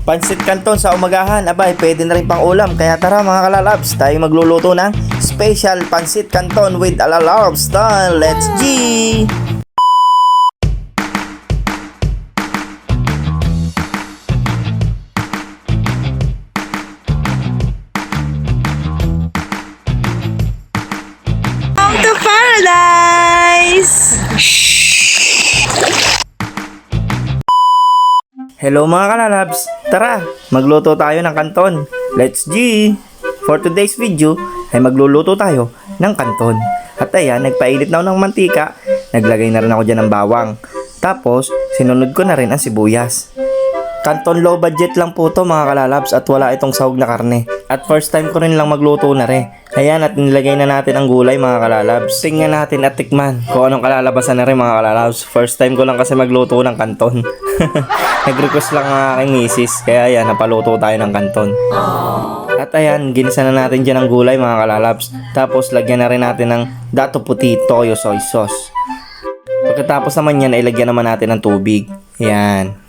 Pansit Canton sa umagahan, abay, pwede na rin pang ulam. Kaya tara mga kalalabs, tayo magluluto ng special Pansit Canton with Alalab style. Let's G! Welcome to paradise! Hello mga kalalabs, tara, magluto tayo ng kanton. Let's G! For today's video ay magluluto tayo ng kanton. At ayan, nagpailit na ako ng mantika, naglagay na rin ako dyan ng bawang. Tapos, sinunod ko na rin ang sibuyas. Kanton low budget lang po to mga kalalabs at wala itong sahog na karne. At first time ko rin lang magluto na rin. Ayan, at nilagay na natin ang gulay mga kalalabs. Tingnan natin at tikman kung anong kalalabasan na rin mga kalalabs. First time ko lang kasi magluto ng kanton. Nag-request lang ang aking misis. Kaya ayan, napaluto tayo ng kanton. At ayan, ginisa na natin dyan ang gulay mga kalalabs. Tapos lagyan na rin natin ng dato puti toyo soy sauce. Pagkatapos naman yan, ay lagyan naman natin ng tubig. Ayan.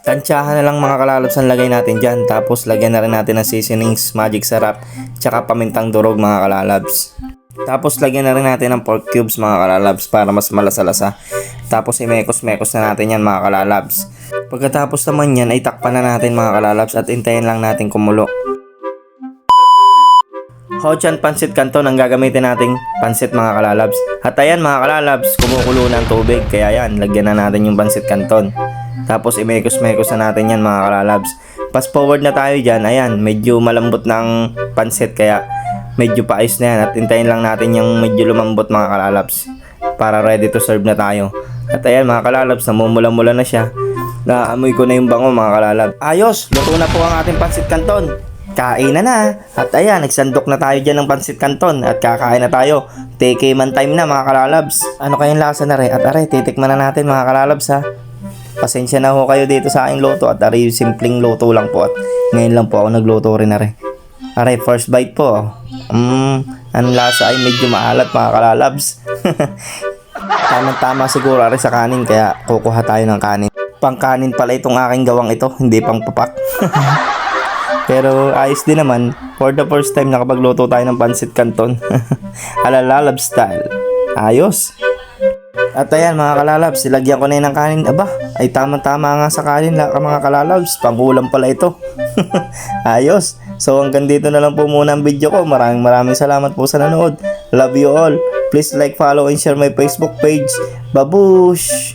Tansyahan na lang mga kalalabs ang lagay natin dyan. Tapos lagyan na rin natin ng seasonings, magic sarap, tsaka pamintang durog mga kalalabs. Tapos lagyan na rin natin ng pork cubes mga kalalabs para mas malasa-lasa. Tapos imekos-mekos na natin yan mga kalalabs. Pagkatapos naman yan ay takpan na natin mga kalalabs at hintayin lang natin kumulo. Hochan Pansit Canton ang gagamitin nating pansit mga kalalabs. At ayan mga kalalabs, kumukulo na ang tubig. Kaya yan, lagyan na natin yung Pansit Canton. Tapos imekos-mekos na natin yan mga kalalabs. Fast forward na tayo dyan. Ayan, medyo malambot ng pansit kaya medyo paayos na yan. At hintayin lang natin yung medyo lumambot mga kalalabs para ready to serve na tayo. At ayan mga kalalabs, namumula-mula na siya. Naamoy ko na yung bango mga kalalabs. Ayos, luto na po ang ating Pansit Canton. Kain na. At ayan, nagsandok na tayo dyan ng Pansit Canton at kakain na tayo. Take man time na mga kalalabs. Ano kayong lasa na rin? At aray, titikman na natin mga kalalabs ha. Pasensya na ho kayo dito sa aking luto at aray, simpleng luto lang po at ngayon lang po ako nagluto rin aray. Aray, first bite po. Ang lasa ay medyo maalat mga kalalabs. Tama-tama siguro aray sa kanin kaya kukuha tayo ng kanin. Pang kanin pala itong aking gawang ito, hindi pang papak. Pero ayos din naman, for the first time nakapagluto tayo ng Pansit Canton. Alalab style. Ayos. At ayan mga kalalabs, silagyan ko na yun ng kanin. Aba, ay tama-tama nga sa kanin mga kalalabs. Pangulam pala ito. Ayos. So hanggang dito na lang po muna ang video ko. Maraming salamat po sa nanood. Love you all. Please like, follow, and share my Facebook page. Babush!